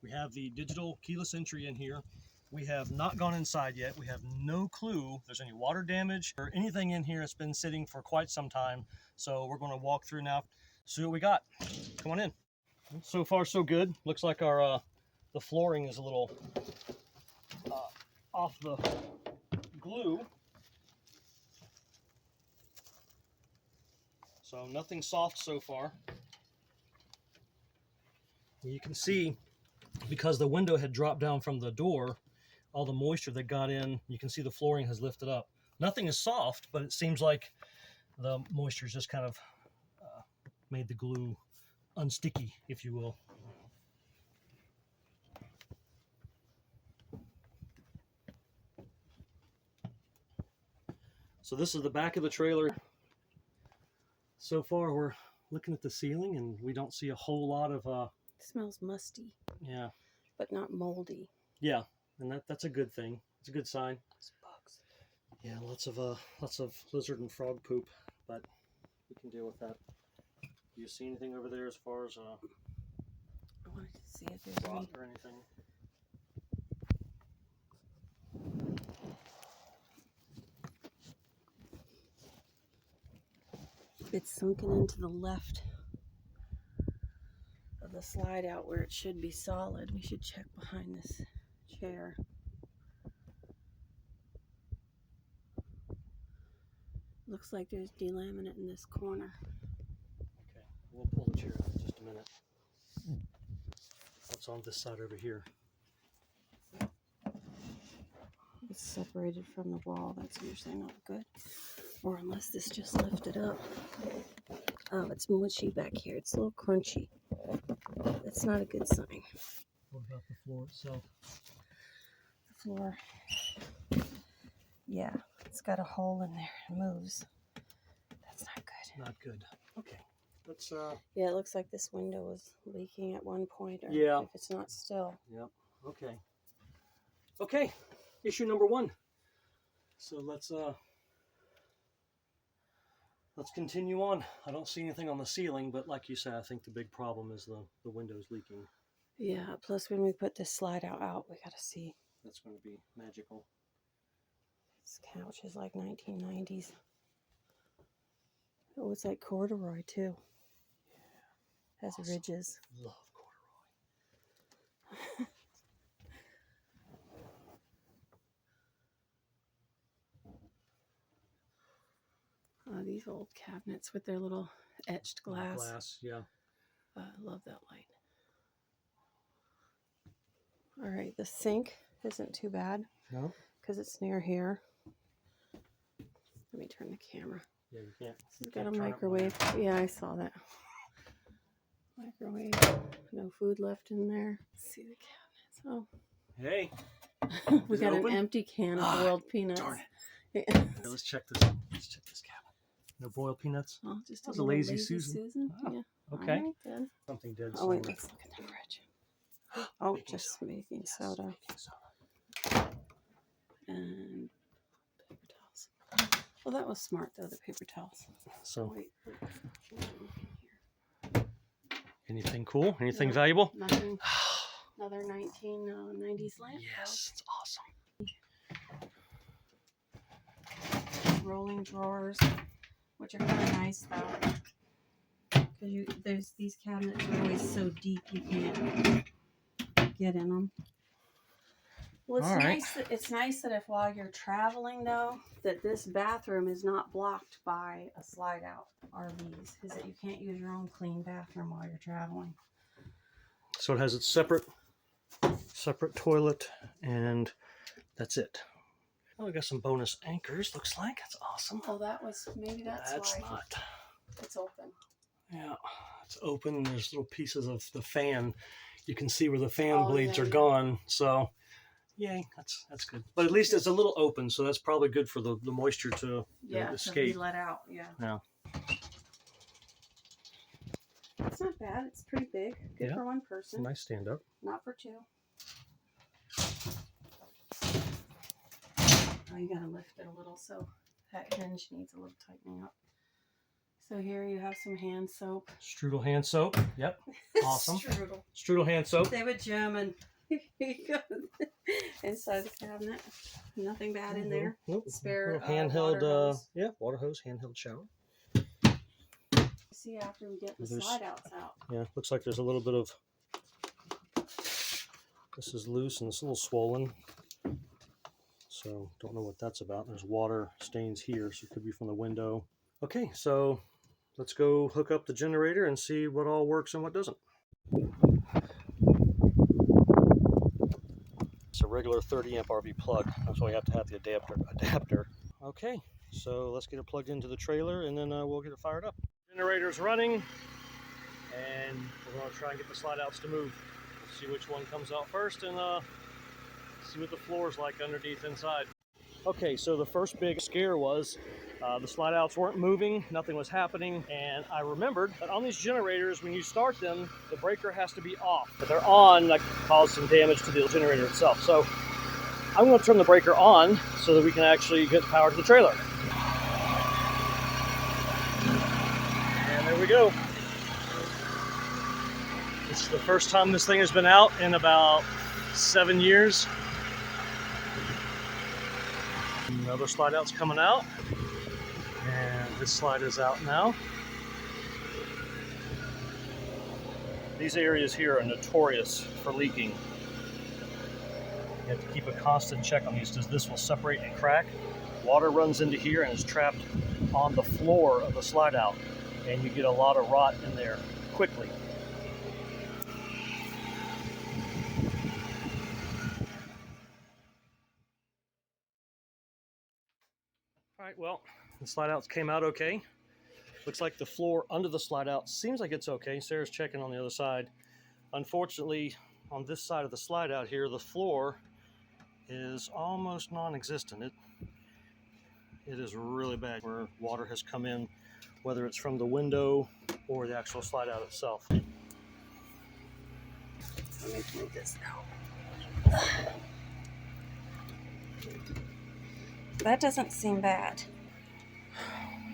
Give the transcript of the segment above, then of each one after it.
We have the digital keyless entry in here. We have not gone inside yet. We have no clue if there's any water damage or anything in here. It's been sitting for quite some time. So we're going to walk through now, see what we got. Come on in. So far, so good. Looks like our the flooring is a little off the glue. So nothing soft so far. You can see, because the window had dropped down from the door, all the moisture that got in, you can see the flooring has lifted up. Nothing is soft, but it seems like the moisture's just kind of made the glue unsticky, if you will. So this is the back of the trailer. So far we're looking at the ceiling and we don't see a whole lot of it smells musty. Yeah. But not moldy. Yeah, and that's a good thing. It's a good sign. Those bugs. Yeah, lots of lizard and frog poop, but we can deal with that. Do you see anything over there as far as I wanted to see if there's rot any or anything? It's sunken into the left of the slide out where it should be solid. We should check behind this chair. Looks like there's delaminate in this corner. Okay, we'll pull the chair out in just a minute. What's on this side over here? It's separated from the wall. That's usually not good. Or unless this just lifted up. Oh, it's mushy back here. It's a little crunchy. That's not a good sign. What about the floor itself? The floor. Yeah, it's got a hole in there. It moves. That's not good. Not good. Okay. Let's Yeah, it looks like this window was leaking at one point, or yeah. if it's not still. Yep. Okay. Okay. Issue number 1. So let's continue on. I don't see anything on the ceiling, but like you said, I think the big problem is the windows leaking. Yeah, plus when we put this slide out, we gotta see. That's going to be magical. This couch is like 1990s. Oh, it's like corduroy too. Yeah. Has awesome. Ridges. Love corduroy. These old cabinets with their little etched glass. Glass, yeah. I love that light. All right, the sink isn't too bad. No? Because it's near here. Let me turn the camera. Yeah, you can't. It's got a microwave. Yeah, I saw that. Microwave. No food left in there. Let's see the cabinets. Oh. Hey. We got an empty can of boiled peanuts. Darn it. Yeah, let's check this. Let's check this cabinet. No boiled peanuts? Oh, just a lazy Susan. Oh, yeah. Okay. Right, then. Something dead. Oh, wait, let's look at the fridge. Oh, just baking soda. Baking soda. And paper towels. Well, that was smart, though, the paper towels. So, wait. Anything cool? Anything valuable? Nothing. Another 1990s lamp. Yes, it's awesome. Rolling drawers, which are kind of nice, though. Because there's these cabinets are always so deep you can't get in them. Well, it's nice that if while you're traveling, though, that this bathroom is not blocked by a slide-out RVs, is that you can't use your own clean bathroom while you're traveling. So it has its separate toilet, and that's it. Oh, we got some bonus anchors. Looks like that's awesome. Oh, maybe that's why. Not. It's open. Yeah, it's open. There's little pieces of the fan. You can see where the fan blades are gone. So. Yay, that's good. But at least it's a little open, so that's probably good for the moisture to escape. To be let out, yeah. Yeah. It's not bad. It's pretty big. Good for one person. Nice stand up. Not for two. Oh, you gotta lift it a little, so that hinge needs a little tightening up. So here you have some hand soap. Strudel hand soap. Yep. Awesome. Strudel. Strudel hand soap. They were German. Inside the cabinet. Nothing bad in there. Nope. Spare handheld, water hose. yeah, water hose, handheld shower. See after we get the slide outs out. Yeah, looks like there's a little bit of, this is loose and it's a little swollen. So don't know what that's about. There's water stains here, so it could be from the window. Okay, so let's go hook up the generator and see what all works and what doesn't. It's a regular 30 amp RV plug. That's why you have to have the adapter. Okay, so let's get it plugged into the trailer and then we'll get it fired up. Generator's running and we're going to try and get the slide outs to move. See which one comes out first and see what the floor is like underneath inside. Okay, so the first big scare was the slide outs weren't moving, nothing was happening, and I remembered that on these generators, when you start them, the breaker has to be off. If they're on, that could cause some damage to the generator itself. So I'm going to turn the breaker on so that we can actually get power to the trailer. And there we go. This is the first time this thing has been out in about 7 years. Another slide out's coming out. And this slide is out now. These areas here are notorious for leaking. You have to keep a constant check on these because this will separate and crack. Water runs into here and is trapped on the floor of the slide out. And you get a lot of rot in there quickly. All right, well, the slide outs came out okay. Looks like the floor under the slide out seems like it's okay. Sarah's checking on the other side. Unfortunately, on this side of the slide out here, the floor is almost non-existent. It is really bad where water has come in, whether it's from the window or the actual slide out itself. Let me move this out. That doesn't seem bad.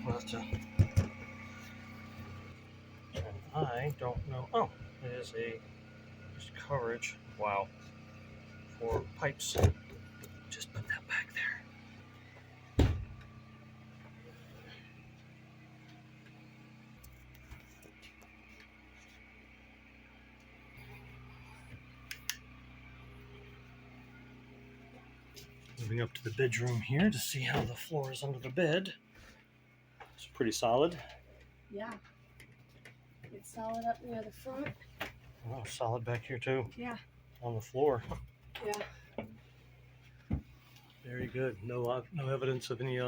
We'll have to. And I don't know. Oh, it is a just coverage. Wow. For pipes. Just put that back there. Moving up to the bedroom here to see how the floor is under the bed. It's pretty solid. Yeah. It's solid up near the front. Oh, solid back here too. Yeah. On the floor. Yeah. Very good. No evidence of any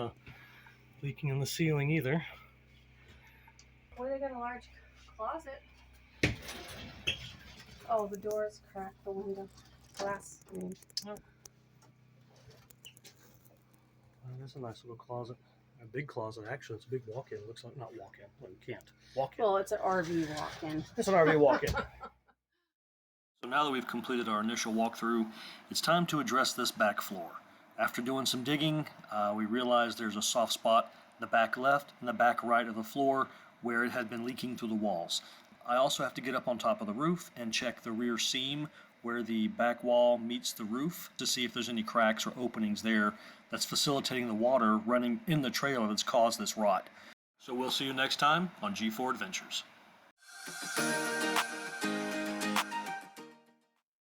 leaking in the ceiling either. Boy, they got a large closet. Oh, the door's cracked. The window glass. I mean. Oh. That's a nice little closet. A big closet, actually. It's a big walk-in. Looks like, not walk-in. Well, you can't walk-in. Well, it's an RV walk-in. It's an RV walk-in. So now that we've completed our initial walkthrough, it's time to address this back floor. After doing some digging, we realized there's a soft spot in the back left and the back right of the floor where it had been leaking through the walls. I also have to get up on top of the roof and check the rear seam where the back wall meets the roof to see if there's any cracks or openings there that's facilitating the water running in the trailer that's caused this rot. So we'll see you next time on G4 Adventures.